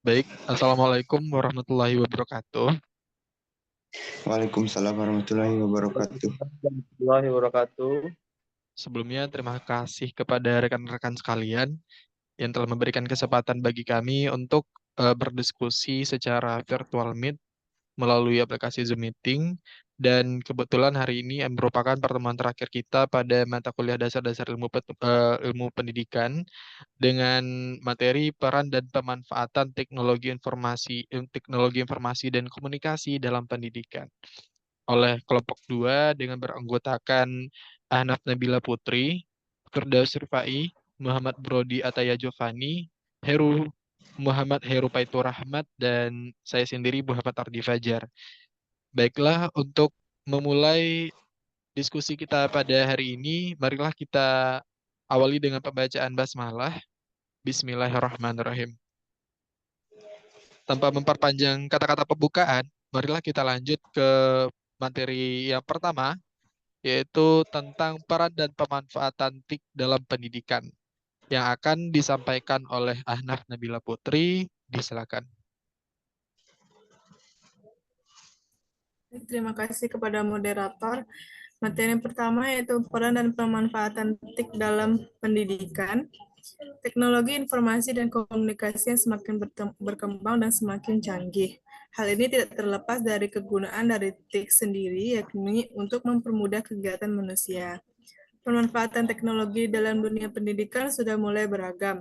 Baik, Assalamualaikum warahmatullahi wabarakatuh. Waalaikumsalam warahmatullahi wabarakatuh. Waalaikumsalam warahmatullahi wabarakatuh. Sebelumnya, terima kasih kepada rekan-rekan sekalian yang telah memberikan kesempatan bagi kami untuk berdiskusi secara virtual meet melalui aplikasi Zoom Meeting. Dan kebetulan hari ini merupakan pertemuan terakhir kita pada mata kuliah dasar-dasar ilmu pendidikan dengan materi peran dan pemanfaatan teknologi informasi dan komunikasi dalam pendidikan oleh kelompok 2 dengan beranggotakan Ahnaf Nabila Putri, Firdaus Rifai, Muhammad Brodi Ataya Jovani, Muhammad Heru Paitur Rahmat, dan saya sendiri Muhammad Ardi Fajar. Baiklah, untuk memulai diskusi kita pada hari ini, marilah kita awali dengan pembacaan basmalah. Bismillahirrahmanirrahim. Tanpa memperpanjang kata-kata pembukaan, marilah kita lanjut ke materi yang pertama, yaitu tentang peran dan pemanfaatan TIK dalam pendidikan, yang akan disampaikan oleh Ahnaf Nabila Putri. Disilakan. Terima kasih kepada moderator. Materi yang pertama yaitu peran dan pemanfaatan TIK dalam pendidikan. Teknologi informasi dan komunikasi yang semakin berkembang dan semakin canggih. Hal ini tidak terlepas dari kegunaan dari TIK sendiri, yakni untuk mempermudah kegiatan manusia. Pemanfaatan teknologi dalam dunia pendidikan sudah mulai beragam.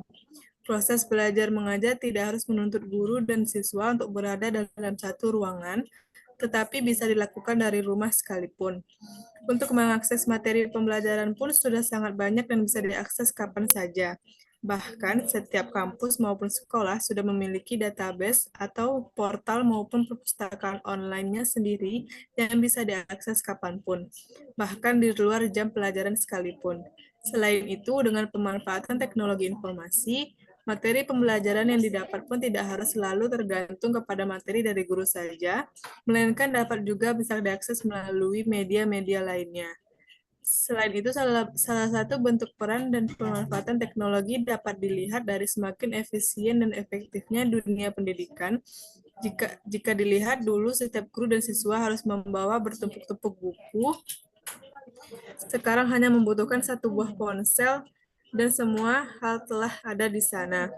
Proses belajar mengajar tidak harus menuntut guru dan siswa untuk berada dalam satu ruangan, tetapi bisa dilakukan dari rumah sekalipun. Untuk mengakses materi pembelajaran pun sudah sangat banyak dan bisa diakses kapan saja. Bahkan setiap kampus maupun sekolah sudah memiliki database atau portal maupun perpustakaan online-nya sendiri yang bisa diakses kapanpun, bahkan di luar jam pelajaran sekalipun. Selain itu, dengan pemanfaatan teknologi informasi, materi pembelajaran yang didapat pun tidak harus selalu tergantung kepada materi dari guru saja, melainkan dapat juga bisa diakses melalui media-media lainnya. Selain itu, salah satu bentuk peran dan pemanfaatan teknologi dapat dilihat dari semakin efisien dan efektifnya dunia pendidikan. Jika dilihat dulu, setiap guru dan siswa harus membawa bertumpuk-tumpuk buku. Sekarang hanya membutuhkan satu buah ponsel dan semua hal telah ada di sana.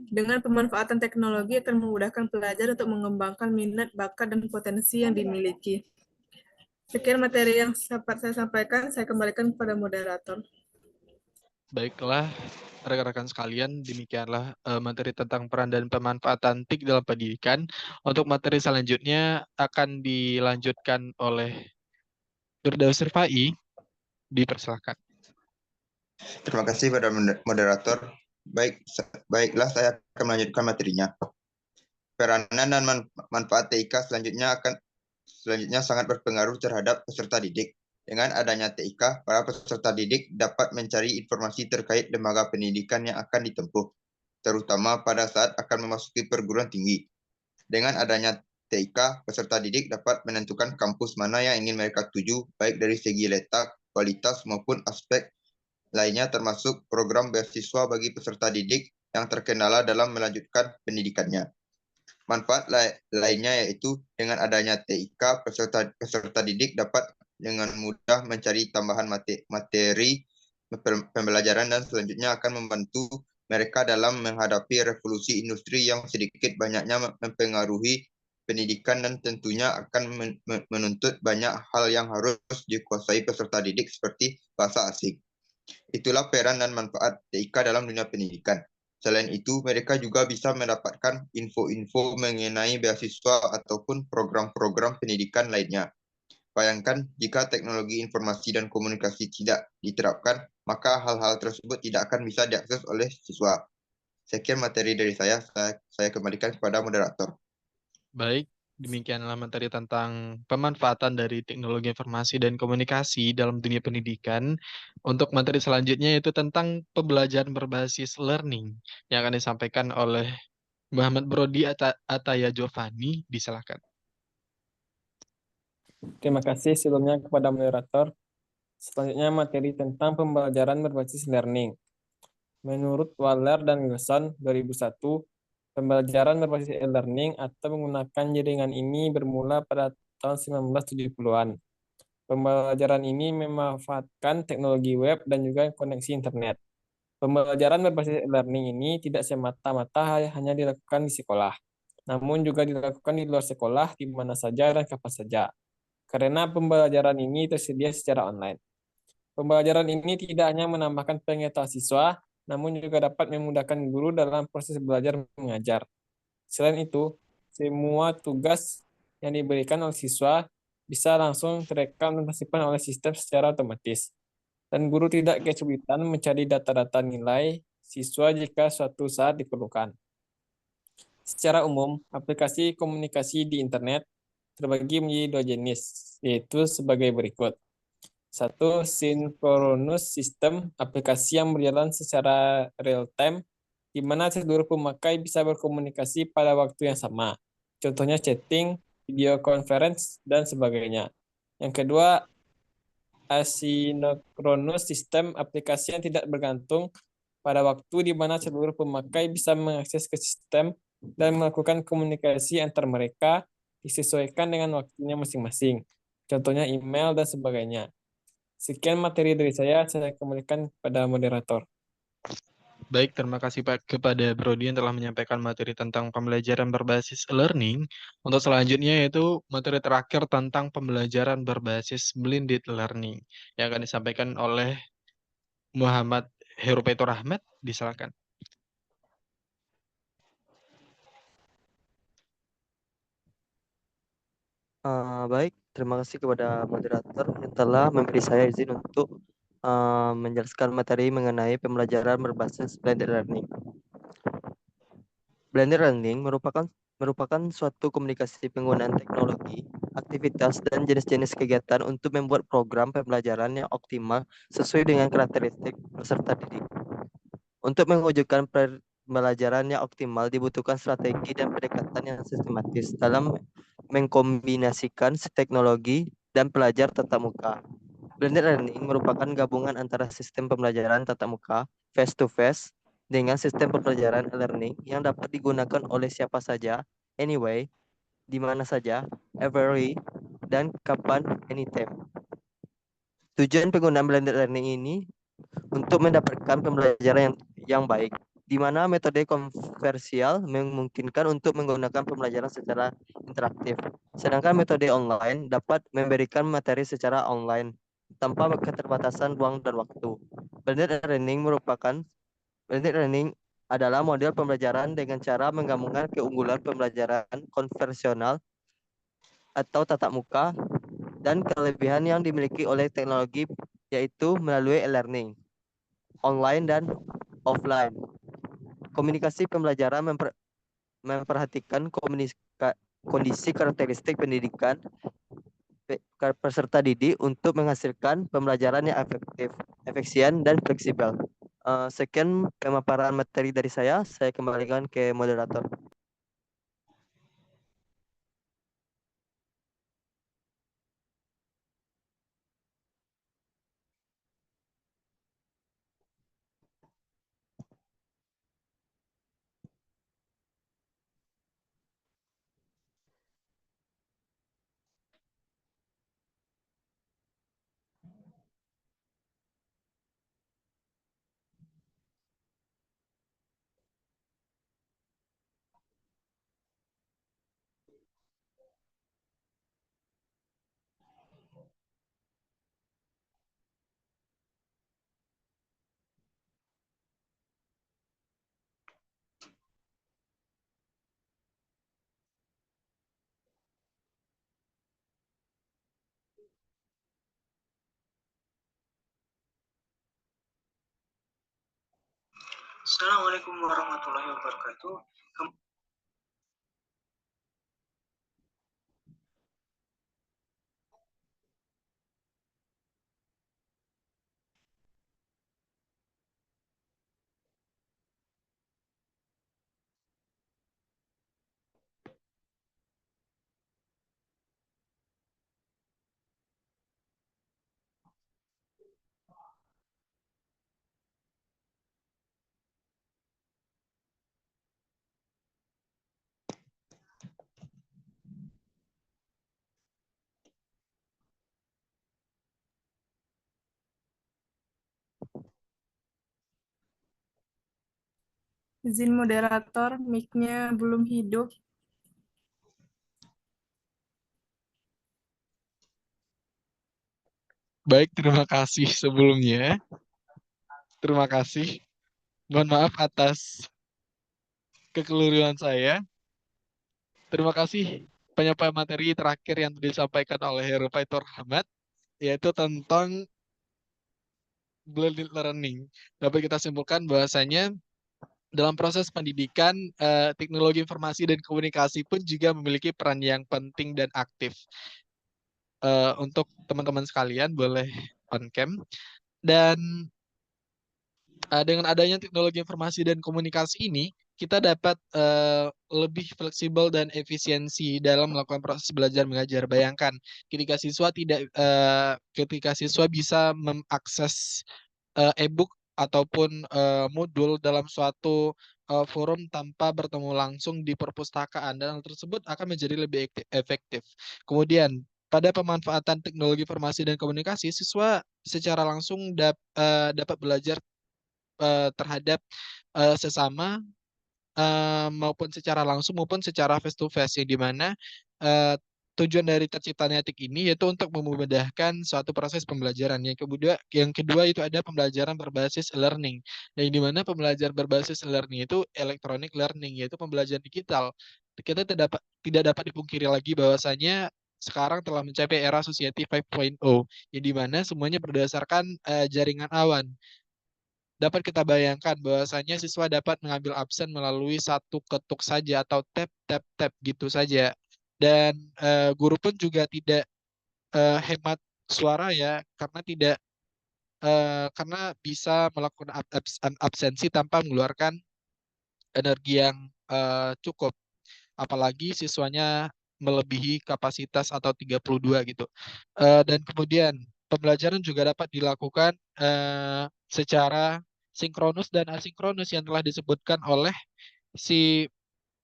Dengan pemanfaatan teknologi akan memudahkan pelajar untuk mengembangkan minat, bakat, dan potensi yang dimiliki. Sekian materi yang sempat saya sampaikan, saya kembalikan kepada moderator. Baiklah, rekan-rekan sekalian, demikianlah materi tentang peran dan pemanfaatan TIK dalam pendidikan. Untuk materi selanjutnya akan dilanjutkan oleh Firdaus Rifai. Dipersilakan. Terima kasih pada moderator. Baiklah saya akan melanjutkan materinya. Peranan dan manfaat TIK selanjutnya sangat berpengaruh terhadap peserta didik. Dengan adanya TIK, para peserta didik dapat mencari informasi terkait lembaga pendidikan yang akan ditempuh, terutama pada saat akan memasuki perguruan tinggi. Dengan adanya TIK, peserta didik dapat menentukan kampus mana yang ingin mereka tuju, baik dari segi letak, kualitas, maupun aspek lainnya, termasuk program beasiswa bagi peserta didik yang terkendala dalam melanjutkan pendidikannya. Manfaat lainnya yaitu dengan adanya TIK, peserta didik dapat dengan mudah mencari tambahan materi pembelajaran dan selanjutnya akan membantu mereka dalam menghadapi revolusi industri yang sedikit banyaknya mempengaruhi pendidikan dan tentunya akan menuntut banyak hal yang harus dikuasai peserta didik seperti bahasa asing. Itulah peran dan manfaat TIK dalam dunia pendidikan. Selain itu, mereka juga bisa mendapatkan info-info mengenai beasiswa ataupun program-program pendidikan lainnya. Bayangkan jika teknologi informasi dan komunikasi tidak diterapkan, maka hal-hal tersebut tidak akan bisa diakses oleh siswa. Sekian materi dari saya kembalikan kepada moderator. Baik, demikianlah materi tentang pemanfaatan dari teknologi informasi dan komunikasi dalam dunia pendidikan. Untuk materi selanjutnya yaitu tentang pembelajaran berbasis learning yang akan disampaikan oleh Muhammad Brodi Ataya Jovani. Disilakan. Terima kasih sebelumnya kepada moderator. Selanjutnya materi tentang pembelajaran berbasis learning. Menurut Waller dan Wilson 2001, Pembelajaran berbasis e-learning atau menggunakan jaringan ini bermula pada tahun 1970-an. Pembelajaran ini memanfaatkan teknologi web dan juga koneksi internet. Pembelajaran berbasis e-learning ini tidak semata-mata hanya dilakukan di sekolah, namun juga dilakukan di luar sekolah di mana saja dan kapan saja. Karena pembelajaran ini tersedia secara online. Pembelajaran ini tidak hanya menambahkan pengetahuan siswa, namun juga dapat memudahkan guru dalam proses belajar mengajar. Selain itu, semua tugas yang diberikan oleh siswa bisa langsung terekam dan disimpan oleh sistem secara otomatis. Dan guru tidak kesulitan mencari data-data nilai siswa jika suatu saat diperlukan. Secara umum, aplikasi komunikasi di internet terbagi menjadi dua jenis, yaitu sebagai berikut. Satu, synchronous system, aplikasi yang berjalan secara real-time, di mana seluruh pemakai bisa berkomunikasi pada waktu yang sama. Contohnya chatting, video conference, dan sebagainya. Yang kedua, asynchronous system, aplikasi yang tidak bergantung pada waktu di mana seluruh pemakai bisa mengakses ke sistem dan melakukan komunikasi antar mereka disesuaikan dengan waktunya masing-masing. Contohnya email dan sebagainya. Sekian materi dari saya kembalikan pada moderator. Baik, terima kasih Pak kepada Brody yang telah menyampaikan materi tentang pembelajaran berbasis learning. Untuk selanjutnya yaitu materi terakhir tentang pembelajaran berbasis blended learning yang akan disampaikan oleh Muhammad Herupetur Ahmad. Disilakan. Baik, terima kasih kepada moderator yang telah memberi saya izin untuk menjelaskan materi mengenai pembelajaran berbasis blended learning. Blended learning merupakan suatu komunikasi penggunaan teknologi, aktivitas, dan jenis-jenis kegiatan untuk membuat program pembelajaran yang optimal sesuai dengan karakteristik peserta didik. Untuk mewujudkan pembelajaran yang optimal dibutuhkan strategi dan pendekatan yang sistematis dalam mengkombinasikan teknologi dan pelajar tatap muka. Blended learning merupakan gabungan antara sistem pembelajaran tatap muka face-to-face dengan sistem pembelajaran e-learning yang dapat digunakan oleh siapa saja, anyway, di mana saja, every, dan kapan, anytime. Tujuan penggunaan blended learning ini untuk mendapatkan pembelajaran yang baik, di mana metode konversial memungkinkan untuk menggunakan pembelajaran secara interaktif. Sedangkan metode online dapat memberikan materi secara online tanpa keterbatasan ruang dan waktu. Blended learning adalah model pembelajaran dengan cara menggabungkan keunggulan pembelajaran konvensional atau tatap muka dan kelebihan yang dimiliki oleh teknologi, yaitu melalui e-learning online dan offline. Komunikasi pembelajaran memperhatikan kondisi karakteristik pendidikan peserta didik untuk menghasilkan pembelajaran yang efektif, efisien, dan fleksibel. Sekian pemaparan materi dari saya kembalikan ke moderator. Assalamualaikum warahmatullahi wabarakatuh. Izin moderator, mic-nya belum hidup. Baik, terima kasih sebelumnya. Terima kasih. Mohon maaf atas kekeliruan saya. Terima kasih penyampaian materi terakhir yang disampaikan oleh Rufaitur Rahmat, yaitu tentang blended learning. Dapat kita simpulkan bahwasanya dalam proses pendidikan, teknologi informasi dan komunikasi pun juga memiliki peran yang penting dan aktif. Untuk teman-teman sekalian boleh on cam. Dan dengan adanya teknologi informasi dan komunikasi ini, kita dapat lebih fleksibel dan efisiensi dalam melakukan proses belajar mengajar. Bayangkan, ketika siswa bisa mengakses e-book ataupun modul dalam suatu forum tanpa bertemu langsung di perpustakaan, dan hal tersebut akan menjadi lebih efektif. Kemudian, pada pemanfaatan teknologi informasi dan komunikasi, siswa secara langsung dapat belajar terhadap sesama, maupun secara langsung maupun secara face to face, yang dimana tujuan dari terciptanya TIK ini yaitu untuk memudahkan suatu proses pembelajaran. Yang kedua itu ada pembelajaran berbasis learning. Yang dimana pembelajaran berbasis learning itu electronic learning, yaitu pembelajaran digital. Kita tidak dapat dipungkiri lagi bahwasanya sekarang telah mencapai era Society 5.0, yang dimana semuanya berdasarkan jaringan awan. Dapat kita bayangkan bahwasanya siswa dapat mengambil absen melalui satu ketuk saja atau tap tap tap gitu saja. Dan guru pun juga tidak hemat suara ya, karena bisa melakukan absensi tanpa mengeluarkan energi yang cukup. Apalagi siswanya melebihi kapasitas atau 32 gitu. Dan kemudian pembelajaran juga dapat dilakukan secara sinkronus dan asinkronus yang telah disebutkan oleh si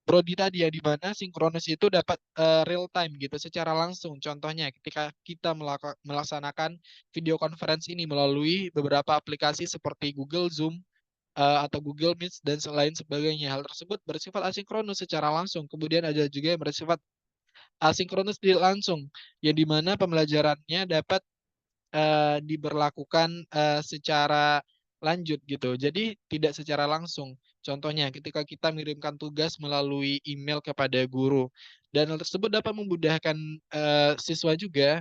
Brody tadi, ya, di mana sinkronus itu dapat real time gitu, secara langsung. Contohnya ketika kita melaksanakan video conference ini melalui beberapa aplikasi seperti Google Zoom atau Google Meet dan lain sebagainya. Hal tersebut bersifat asinkronus secara langsung. Kemudian ada juga yang bersifat asinkronus tidak langsung, yang dimana pembelajarannya dapat diberlakukan secara lanjut gitu. Jadi tidak secara langsung. Contohnya ketika kita mengirimkan tugas melalui email kepada guru, dan hal tersebut dapat memudahkan siswa juga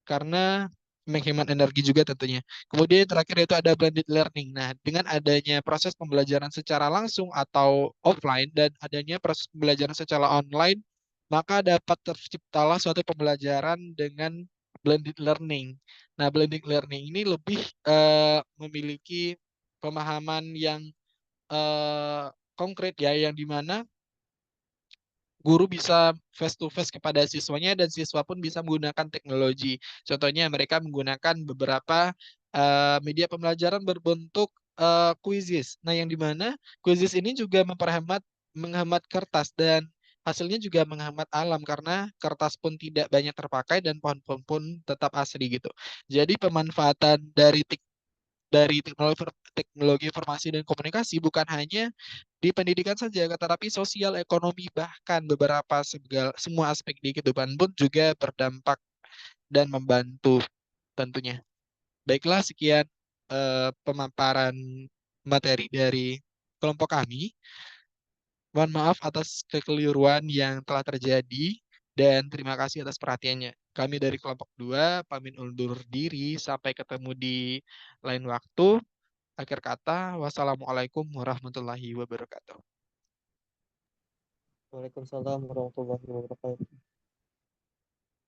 karena menghemat energi juga tentunya. Kemudian terakhir itu ada blended learning. Nah, dengan adanya proses pembelajaran secara langsung atau offline dan adanya proses pembelajaran secara online, maka dapat terciptalah suatu pembelajaran dengan blended learning. Nah, blended learning ini lebih memiliki pemahaman yang konkret ya, yang dimana guru bisa face to face kepada siswanya dan siswa pun bisa menggunakan teknologi. Contohnya mereka menggunakan beberapa media pembelajaran berbentuk quizzes. Nah, yang dimana quizzes ini juga menghemat kertas, dan hasilnya juga menghemat alam karena kertas pun tidak banyak terpakai dan pohon-pohon pun tetap asri gitu. Jadi pemanfaatan dari teknologi informasi dan komunikasi bukan hanya di pendidikan saja, tetapi sosial, ekonomi, bahkan semua aspek di kehidupan pun juga berdampak dan membantu tentunya. Baiklah, sekian pemaparan materi dari kelompok kami. Mohon maaf atas kekeliruan yang telah terjadi dan terima kasih atas perhatiannya. Kami dari kelompok 2 pamit undur diri, sampai ketemu di lain waktu. Akhir kata, wassalamualaikum warahmatullahi wabarakatuh. Waalaikumsalam warahmatullahi wabarakatuh.